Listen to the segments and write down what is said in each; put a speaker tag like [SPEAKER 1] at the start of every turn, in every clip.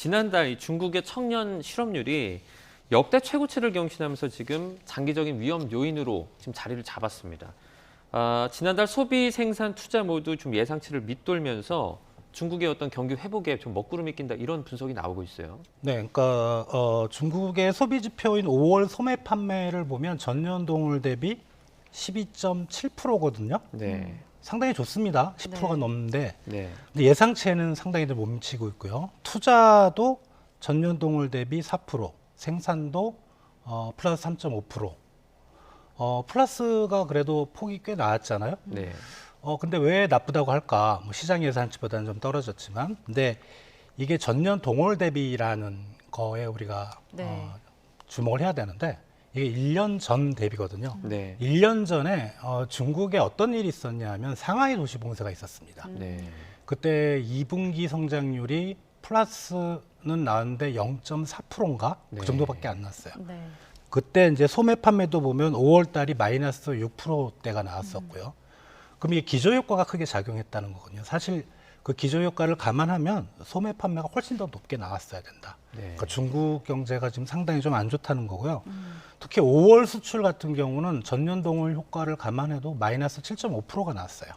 [SPEAKER 1] 지난달 이 중국의 청년 실업률이 역대 최고치를 경신하면서 지금 장기적인 위험 요인으로 지금 자리를 잡았습니다. 지난달 소비, 생산, 투자 모두 좀 예상치를 밑돌면서 중국의 어떤 경기 회복에 좀 먹구름이 낀다 이런 분석이 나오고 있어요.
[SPEAKER 2] 네, 그러니까 중국의 소비 지표인 5월 소매 판매를 보면 전년 동월 대비 12.7%거든요.
[SPEAKER 1] 네.
[SPEAKER 2] 상당히 좋습니다. 10%가
[SPEAKER 3] 네.
[SPEAKER 2] 넘는데
[SPEAKER 1] 네.
[SPEAKER 2] 근데 예상치에는 상당히 못 미치고 있고요. 투자도 전년 동월 대비 4%, 생산도 플러스 3.5%. 플러스가 그래도 폭이 꽤 나왔잖아요.
[SPEAKER 1] 네.
[SPEAKER 2] 근데 왜 나쁘다고 할까? 뭐 시장 예상치보다는 좀 떨어졌지만, 근데 이게 전년 동월 대비라는 거에 우리가
[SPEAKER 3] 네.
[SPEAKER 2] 주목을 해야 되는데, 이게 1년 전 대비거든요.
[SPEAKER 1] 네.
[SPEAKER 2] 1년 전에 중국에 어떤 일이 있었냐 하면 상하이 도시 봉쇄가 있었습니다.
[SPEAKER 1] 네.
[SPEAKER 2] 그때 2분기 성장률이 플러스는 나왔는데 0.4%인가?
[SPEAKER 1] 네.
[SPEAKER 2] 그 정도밖에 안 났어요.
[SPEAKER 3] 네.
[SPEAKER 2] 그때 이제 소매 판매도 보면 5월 달이 마이너스 6%대가 나왔었고요. 그럼 이게 기저효과가 크게 작용했다는 거거든요. 사실 그 기저효과를 감안하면 소매 판매가 훨씬 더 높게 나왔어야 된다.
[SPEAKER 1] 네.
[SPEAKER 2] 그러니까 중국 경제가 지금 상당히 좀 안 좋다는 거고요. 특히 5월 수출 같은 경우는 전년 동월 효과를 감안해도 마이너스 7.5%가 나왔어요.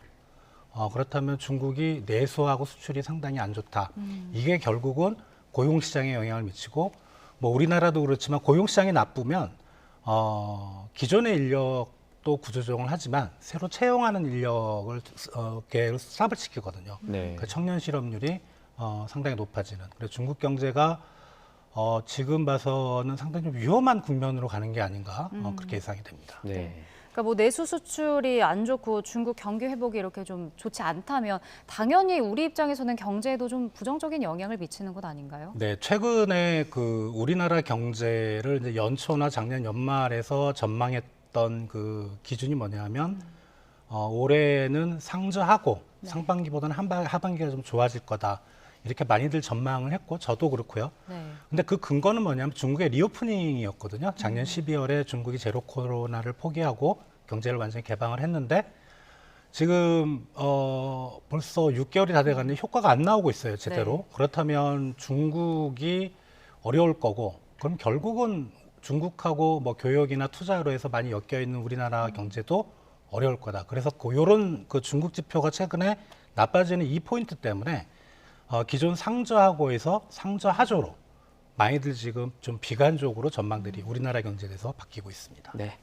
[SPEAKER 2] 그렇다면 중국이 내수하고 수출이 상당히 안 좋다. 이게 결국은 고용시장에 영향을 미치고 뭐 우리나라도 그렇지만 고용시장이 나쁘면 기존의 인력도 구조조정을 하지만 새로 채용하는 인력을 계속 스탑을 시키거든요.
[SPEAKER 1] 네.
[SPEAKER 2] 그러니까 청년 실업률이 상당히 높아지는. 그래서 중국 경제가 지금 봐서는 상당히 좀 위험한 국면으로 가는 게 아닌가 그렇게 예상이 됩니다.
[SPEAKER 1] 네.
[SPEAKER 3] 그러니까 뭐 내수 수출이 안 좋고 중국 경기 회복이 이렇게 좀 좋지 않다면 당연히 우리 입장에서는 경제에도 좀 부정적인 영향을 미치는 것 아닌가요?
[SPEAKER 2] 네, 최근에 그 우리나라 경제를 이제 연초나 작년 연말에서 전망했던 그 기준이 뭐냐면 올해는 상저하고 상반기보다는 하반기가 좀 좋아질 거다. 이렇게 많이들 전망을 했고 저도 그렇고요.
[SPEAKER 3] 네.
[SPEAKER 2] 근데 그 근거는 뭐냐면 중국의 리오프닝이었거든요. 작년 12월에 중국이 제로 코로나를 포기하고 경제를 완전히 개방을 했는데 지금 벌써 6개월이 다 돼가는데 효과가 안 나오고 있어요, 제대로.
[SPEAKER 3] 네.
[SPEAKER 2] 그렇다면 중국이 어려울 거고 그럼 결국은 중국하고 뭐 교역이나 투자로 해서 많이 엮여 있는 우리나라 경제도 어려울 거다. 그래서 요런 그 중국 지표가 최근에 나빠지는 이 포인트 때문에 기존 상저하고에서 상저하저로 많이들 지금 좀 비관적으로 전망들이 우리나라 경제에 대해서 바뀌고 있습니다.
[SPEAKER 1] 네.